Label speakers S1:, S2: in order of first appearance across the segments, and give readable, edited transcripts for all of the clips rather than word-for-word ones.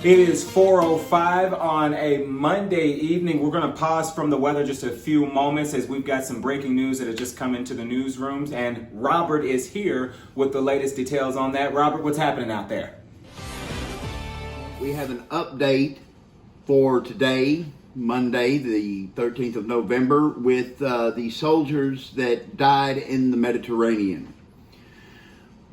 S1: It is 4:05 on a Monday evening. We're going to pause from the weather just a few moments as we've got some breaking news that has just come into the newsrooms, and Robert is here with the latest details on that. Robert, what's happening out there?
S2: We have an update for today, Monday, the 13th of November, with the soldiers that died in the Mediterranean.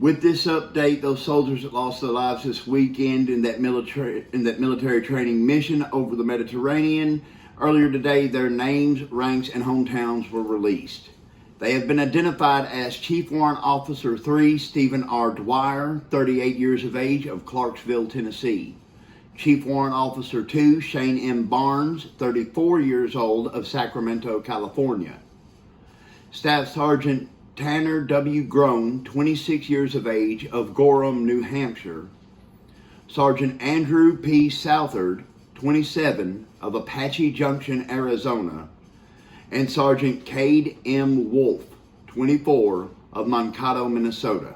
S2: With this update, those soldiers that lost their lives this weekend in that military training mission over the Mediterranean, earlier today, their names, ranks, and hometowns were released. They have been identified as Chief Warrant Officer 3 Stephen R. Dwyer, 38 years of age, of Clarksville, Tennessee. Chief Warrant Officer 2 Shane M. Barnes, 34 years old, of Sacramento, California. Staff Sergeant Tanner W. Groan, 26 years of age, of Gorham, New Hampshire. Sergeant Andrew P. Southard, 27, of Apache Junction, Arizona. And Sergeant Cade M. Wolf, 24, of Mankato, Minnesota.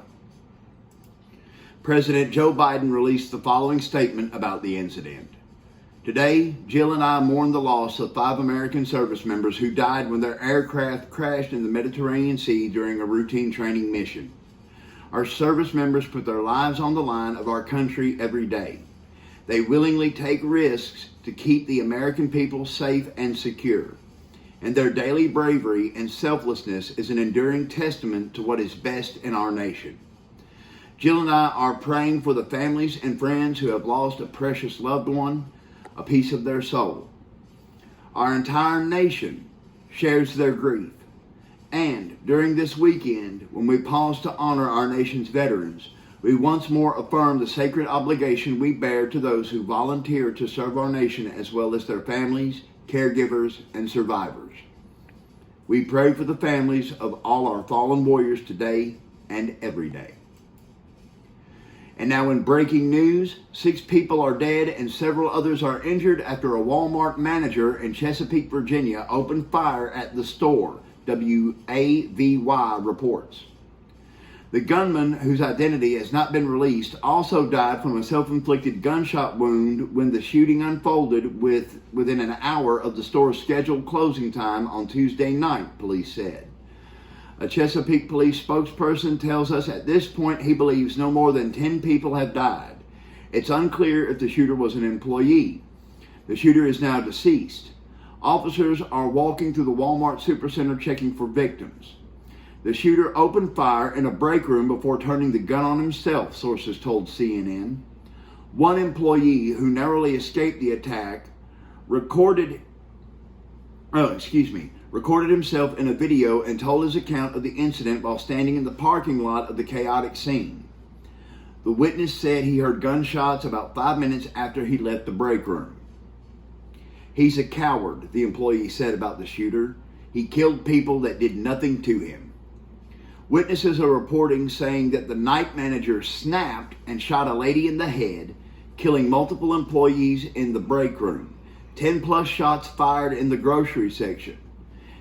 S2: President Joe Biden released the following statement about the incident. Today, Jill and I mourn the loss of 5 American service members who died when their aircraft crashed in the Mediterranean Sea during a routine training mission. Our service members put their lives on the line of our country every day. They willingly take risks to keep the American people safe and secure. And their daily bravery and selflessness is an enduring testament to what is best in our nation. Jill and I are praying for the families and friends who have lost a precious loved one, a piece of their soul. Our entire nation shares their grief. And during this weekend, when we pause to honor our nation's veterans, we once more affirm the sacred obligation we bear to those who volunteer to serve our nation, as well as their families, caregivers, and survivors. We pray for the families of all our fallen warriors today and every day. And now in breaking news, 6 people are dead and several others are injured after a Walmart manager in Chesapeake, Virginia opened fire at the store, WAVY reports. The gunman, whose identity has not been released, also died from a self-inflicted gunshot wound when the shooting unfolded within an hour of the store's scheduled closing time on Tuesday night, police said. A Chesapeake police spokesperson tells us at this point he believes no more than 10 people have died. It's unclear if the shooter was an employee. The shooter is now deceased. Officers are walking through the Walmart Supercenter checking for victims. The shooter opened fire in a break room before turning the gun on himself, sources told CNN. One employee who narrowly escaped the attack recorded himself in a video and told his account of the incident while standing in the parking lot of the chaotic scene. The witness said he heard gunshots about 5 minutes after he left the break room. He's a coward, the employee said about the shooter. He killed people that did nothing to him. Witnesses are reporting saying that the night manager snapped and shot a lady in the head, killing multiple employees in the break room. 10 plus shots fired in the grocery section.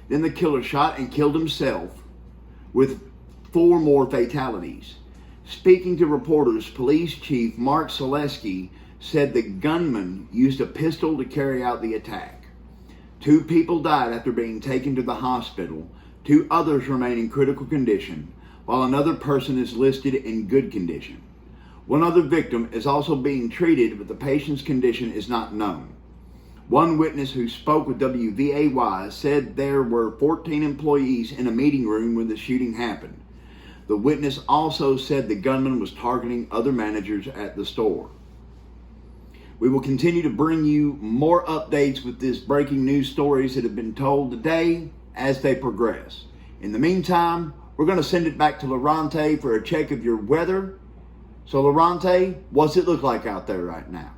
S2: Then the killer shot and killed himself, with 4 more fatalities. Speaking to reporters, Police Chief Mark Zaleski said the gunman used a pistol to carry out the attack. 2 people died after being taken to the hospital. 2 others remain in critical condition, while another person is listed in good condition. 1 other victim is also being treated, but the patient's condition is not known. One witness who spoke with WVAY said there were 14 employees in a meeting room when the shooting happened. The witness also said the gunman was targeting other managers at the store. We will continue to bring you more updates with these breaking news stories that have been told today as they progress. In the meantime, we're going to send it back to Lorante for a check of your weather. So Lorante, what's it look like out there right now?